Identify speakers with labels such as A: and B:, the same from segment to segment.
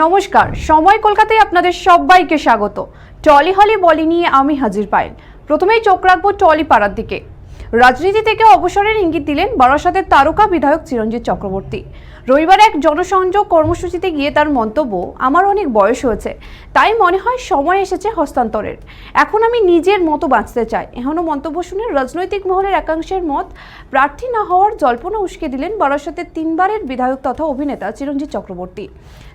A: নমস্কার, সময় কলকাতায় আপনাদের সবাইকে স্বাগত। টলি হলি বলি নিয়ে আমি হাজির পাইল। প্রথমেই চোখ রাখবো টলি পাড়ার দিকে। রাজনীতি থেকে অবসরের ইঙ্গিত দিলেন বারাসাতের তারকা বিধায়ক চিরঞ্জিত চক্রবর্তী। রবিবার এক জনসংযোগ কর্মসূচিতে গিয়ে তার মন্তব্য, আমার অনেক বয়স হয়েছে, তাই মনে হয় সময় এসেছে হস্তান্তরের। এখন আমি নিজের মতো বাঁচতে চাই। এমনও মন্তব্য শুনে রাজনৈতিক মহলের একাংশের মত, প্রার্থী না হওয়ার জল্পনা উস্কে দিলেন বারাসাতের তিনবারের বিধায়ক তথা অভিনেতা চিরঞ্জিত চক্রবর্তী।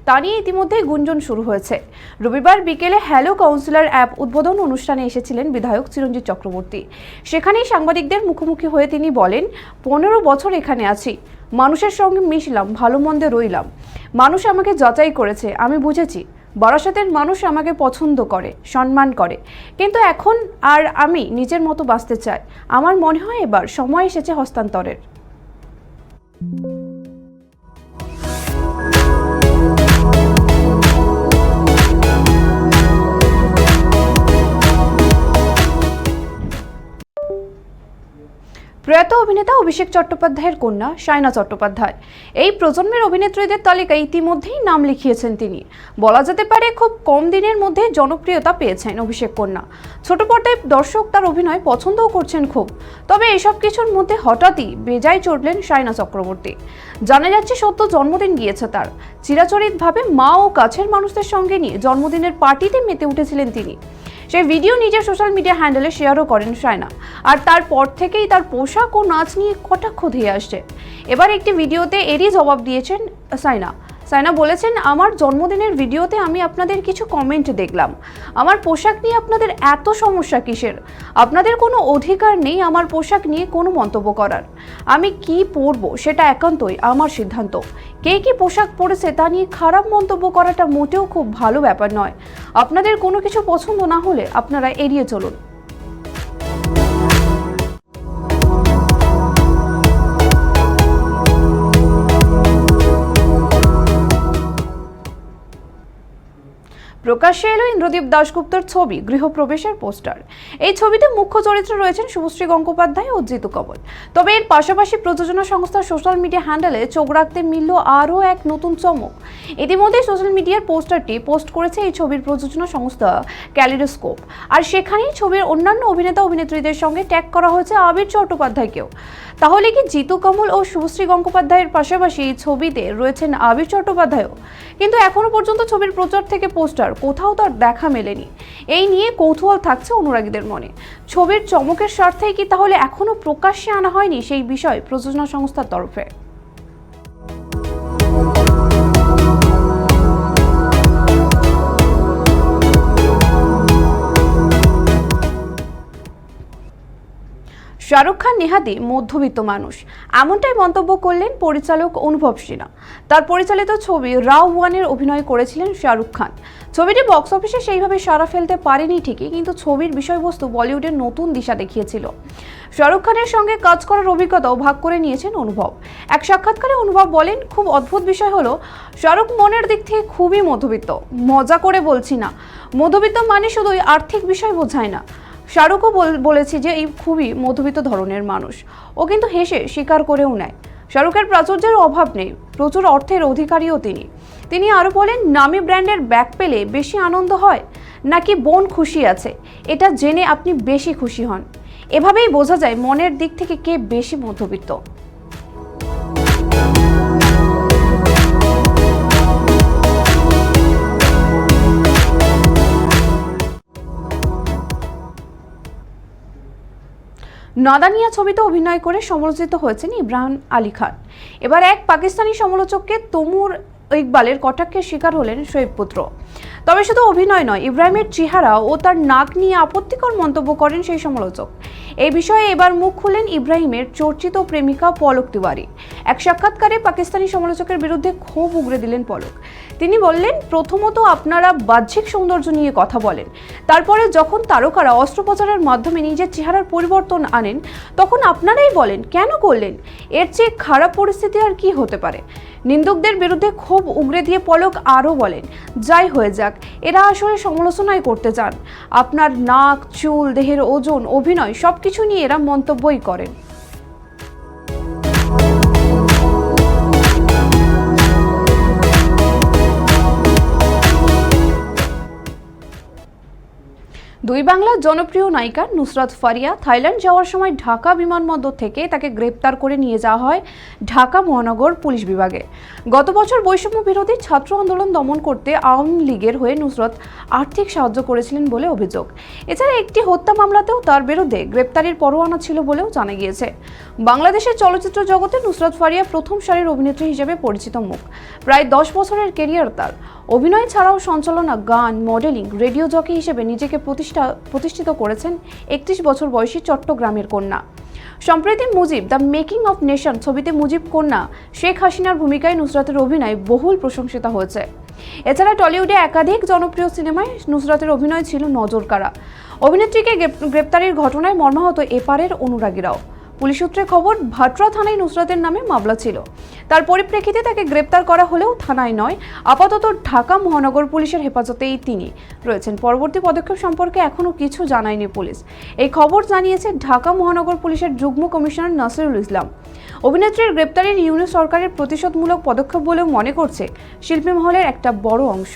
A: তা নিয়ে ইতিমধ্যেই গুঞ্জন শুরু হয়েছে। রবিবার বিকেলে হ্যালো কাউন্সিলর অ্যাপ উদ্বোধন অনুষ্ঠানে এসেছিলেন বিধায়ক চিরঞ্জিত চক্রবর্তী। সেখানেই সাংবাদিকদের মুখোমুখি হয়ে তিনি বলেন, 15 বছর এখানে আছি, মানুষের সঙ্গে মিশলাম, ভালো মন্দে রইলাম, মানুষ আমাকে যাচাই করেছে, আমি বুঝেছি বারাসাতের মানুষ আমাকে পছন্দ করে, সম্মান করে। কিন্তু এখন আর আমি নিজের মতো বাঁচতে চাই। আমার মনে হয় এবার সময় এসেছে হস্তান্তরের। প্রয়াত অভিনেতা অভিষেক চট্টোপাধ্যায়ের কন্যা সায়না চট্টোপাধ্যায় এই প্রজন্মের অভিনেত্রীদের তালিকায় ইতিমধ্যেই নাম লিখিয়েছেন তিনি। বলা যেতে পারে খুব কম দিনের মধ্যে জনপ্রিয়তা পেয়েছেন অভিষেক কন্যা। ছোট পর্দায় দর্শক তার অভিনয় পছন্দও করছেন খুব। তবে এসব কিছুর মধ্যে হঠাৎই বেজায় চড়লেন সায়না চক্রবর্তী। জানা যাচ্ছে সদ্য জন্মদিন গিয়েছে তার। চিরাচরিতভাবে মা ও কাছের মানুষদের সঙ্গে নিয়ে জন্মদিনের পার্টিতে মেতে উঠেছিলেন তিনি। সেই ভিডিও নিজের সোশ্যাল মিডিয়া হ্যান্ডেলে শেয়ারও করেন সায়না। আর তারপর থেকেই তার পোশাক ও নাচ নিয়ে কটাক্ষ ধেয়ে আসছে। এবার একটি ভিডিওতে এরই জবাব দিয়েছেন সায়না। বলেছেন, আমার জন্মদিনের ভিডিওতে আমি আপনাদের কিছু কমেন্ট দেখলাম। আমার পোশাক নিয়ে আপনাদের এত সমস্যা কিসের? আপনাদের কোনো অধিকার নেই আমার পোশাক নিয়ে কোনো মন্তব্য করার। আমি কি পরবো সেটা একান্তই আমার সিদ্ধান্ত। কে কি পোশাক পরেছে তা নিয়ে খারাপ মন্তব্য করাটা মোটেও খুব ভালো ব্যাপার নয়। আপনাদের কোনো কিছু পছন্দ না হলে আপনারা এড়িয়ে চলুন। প্রকাশ্যে এলো ইন্দ্রদীপ দাশগুপ্তর ছবি গৃহপ্রবেশের পোস্টার। এই ছবিতে মুখ্য চরিত্রে রয়েছেন শুভশ্রী গঙ্গোপাধ্যায় ও জিতু কমল। তবে এর পাশাপাশি প্রযোজনা সংস্থার সোশ্যাল মিডিয়া হ্যান্ডেলে চোখ রাখতে মিলল আরও এক নতুন চমক। ইতিমধ্যে সোশ্যাল মিডিয়ার পোস্টারটি পোস্ট করেছে এই ছবির প্রযোজনা সংস্থা ক্যালিডোস্কোপ। আর সেখানেই ছবির অন্যান্য অভিনেতা অভিনেত্রীদের সঙ্গে ট্যাগ করা হয়েছে আবির চট্টোপাধ্যায়কেও। তাহলে কি জিতু কমল ও শুভশ্রী গঙ্গোপাধ্যায়ের পাশাপাশি এই ছবিতে রয়েছেন আবির চট্টোপাধ্যায়ও? কিন্তু এখনো পর্যন্ত ছবির প্রচার থেকে পোস্টার কোথাও তার দেখা মেলেনি। এই নিয়ে কৌতূহল থাকছে অনুরাগীদের মনে। ছবির চমকের স্বার্থেই কি তাহলে এখনো প্রকাশ্যে আনা হয়নি সেই বিষয় প্রযোজনা সংস্থার তরফে? শাহরুখ খান নেহাতি মধ্যবিত্ত মানুষ, এমনটাই মন্তব্য করলেন পরিচালক অনুভব সিনহা। তার পরিচালিত ছবি রাও 1-এর অভিনয় করেছিলেন শাহরুখ খান। ছবিটি বক্স অফিসে সেইভাবে সাড়া ফেলতে পারেনি ঠিকই, কিন্তু ছবির বিষয়বস্তু বলিউডের নতুন দিশা দেখিয়েছিল। শাহরুখ খানের সঙ্গে কাজ করার অভিজ্ঞতাও ভাগ করে নিয়েছেন অনুভব। এক সাক্ষাৎকারে অনুভব বলেন, খুব অদ্ভুত বিষয় হলো শাহরুখ মনের দিক থেকে খুবই মধ্যবিত্ত। মজা করে বলছি না, মধ্যবিত্ত মানে শুধুই আর্থিক বিষয় বোঝায় না। শাহরুখও বলেছি যে এই খুবই মধ্যবিত্ত ধরনের মানুষ। ও কিন্তু হেসে স্বীকার করেও নেয়। শাহরুখের প্রাচুর্যের অভাব নেই, প্রচুর অর্থের অধিকারীও তিনি আরও বলেন, নামি ব্র্যান্ডের ব্যাগ পেলে বেশি আনন্দ হয় নাকি বোন খুশি আছে এটা জেনে আপনি বেশি খুশি হন। এভাবেই বোঝা যায় মনের দিক থেকে কে বেশি মধ্যবিত্ত। নাদানিয়া ছবিতে অভিনয় করে সমালোচিত হয়েছেন ইমরান আলী খান। এবার এক পাকিস্তানি সমালোচককে তমুর ইকবালের কটাক্ষের শিকার হলেন শোয়েব পুত্র। তবে শুধু অভিনয় নয়, ইব্রাহিমের চেহারা ও তার নাক নিয়ে আপত্তিকর মন্তব্য করেন সেই সমালোচক। এই বিষয়ে এবার মুখ খুলেন ইব্রাহিমের চর্চিত প্রেমিকা পলক তিওয়ারি। এক সাক্ষাৎকারে পাকিস্তানি সমালোচকের বিরুদ্ধে ক্ষোভ উগরে দিলেন পলক। তিনি বললেন, প্রথমত আপনারা বাহ্যিক সৌন্দর্য নিয়ে কথা বলেন, তারপরে যখন তারকারা অস্ত্রোপচারের মাধ্যমে নিজের চেহারার পরিবর্তন আনেন তখন আপনারাই বলেন কেন করলেন। এর চেয়ে খারাপ পরিস্থিতি আর কি হতে পারে? নিন্দুকদের বিরুদ্ধে ক্ষোভ উগরে দিয়ে পলক আরও বলেন, যাই হয়ে যাক, এরা আসলে সমালোচনাই করতে চান। আপনার নাক, চুল, দেহের ওজন, অভিনয় সবকিছু নিয়ে এরা মন্তব্যই করেন। দুই বাংলার জনপ্রিয় নায়িকা নুসরাত ফারিয়া থাইল্যান্ড যাওয়ার সময় ঢাকা বিমানবন্দর থেকে তাকে গ্রেপ্তার করে নিয়ে যাওয়া হয় ঢাকা মহানগর পুলিশ বিভাগে। গত বছর বৈষম্য বিরোধী ছাত্র আন্দোলন দমন করতে আওয়ামী লীগের হয়ে নুসরাত আর্থিক সাহায্য করেছিলেন বলে অভিযোগ। এছাড়া একটি হত্যা মামলাতেও তার বিরুদ্ধে গ্রেপ্তারের পরোয়ানা ছিল বলেও জানা গিয়েছে। বাংলাদেশের চলচ্চিত্র জগতে নুসরাত ফারিয়া প্রথম সারির অভিনেত্রী হিসেবে পরিচিত মুখ। প্রায় 10 বছরের ক্যারিয়ার তার। অভিনয় ছাড়াও সঞ্চালনা, গান, মডেলিং, রেডিও জকি হিসেবে নিজেকে প্রতিষ্ঠিত করেছেন 31 বছর বয়সী চট্টগ্রামের কন্যা। সম্প্রতি Mujib the making of nation ছবিতে মুজিব কন্যা শেখ হাসিনার ভূমিকায় নুসরাতের অভিনয় বহুল প্রশংসিত হয়েছে। এছাড়া টলিউডে একাধিক জনপ্রিয় সিনেমায় নুসরাতের অভিনয় ছিল নজরকাড়া। অভিনেত্রীকে গ্রেপ্তারের ঘটনায় মর্মাহত এপারের অনুরাগীরাও। পুলিশ সূত্রে খবর, ভাটরা থানায় নুসরাতের নামে মামলা ছিল। তার পরিপ্রেক্ষিতে তাকে গ্রেপ্তার করা হলেও থানায় নয়, আপাতত ঢাকা মহানগর পুলিশের হেফাজতেই তিনি রয়েছেন। পরবর্তী পদক্ষেপ সম্পর্কে এখনও কিছু জানায়নি পুলিশ। এই খবর জানিয়েছে ঢাকা মহানগর পুলিশের যুগ্ম কমিশনার নাসিরুল ইসলাম। অভিনেত্রীর গ্রেপ্তারের ইউনিট সরকারের প্রতিশোধমূলক পদক্ষেপ বলেও মনে করছে শিল্পী মহলের একটা বড় অংশ।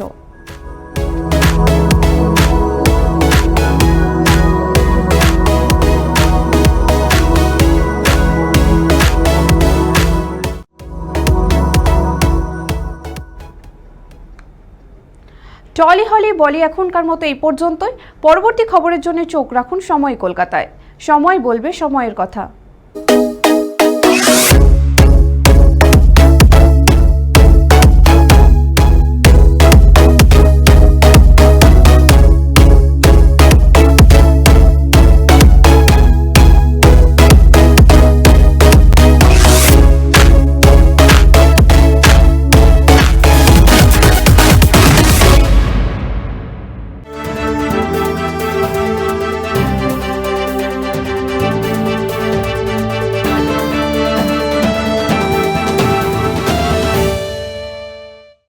A: টলি হলি বলি এখনকার মতো এই পর্যন্তই। পরবর্তী খবরের জন্য চোখ রাখুন সময় কলকাতায়। সময় বলবে সময়ের কথা।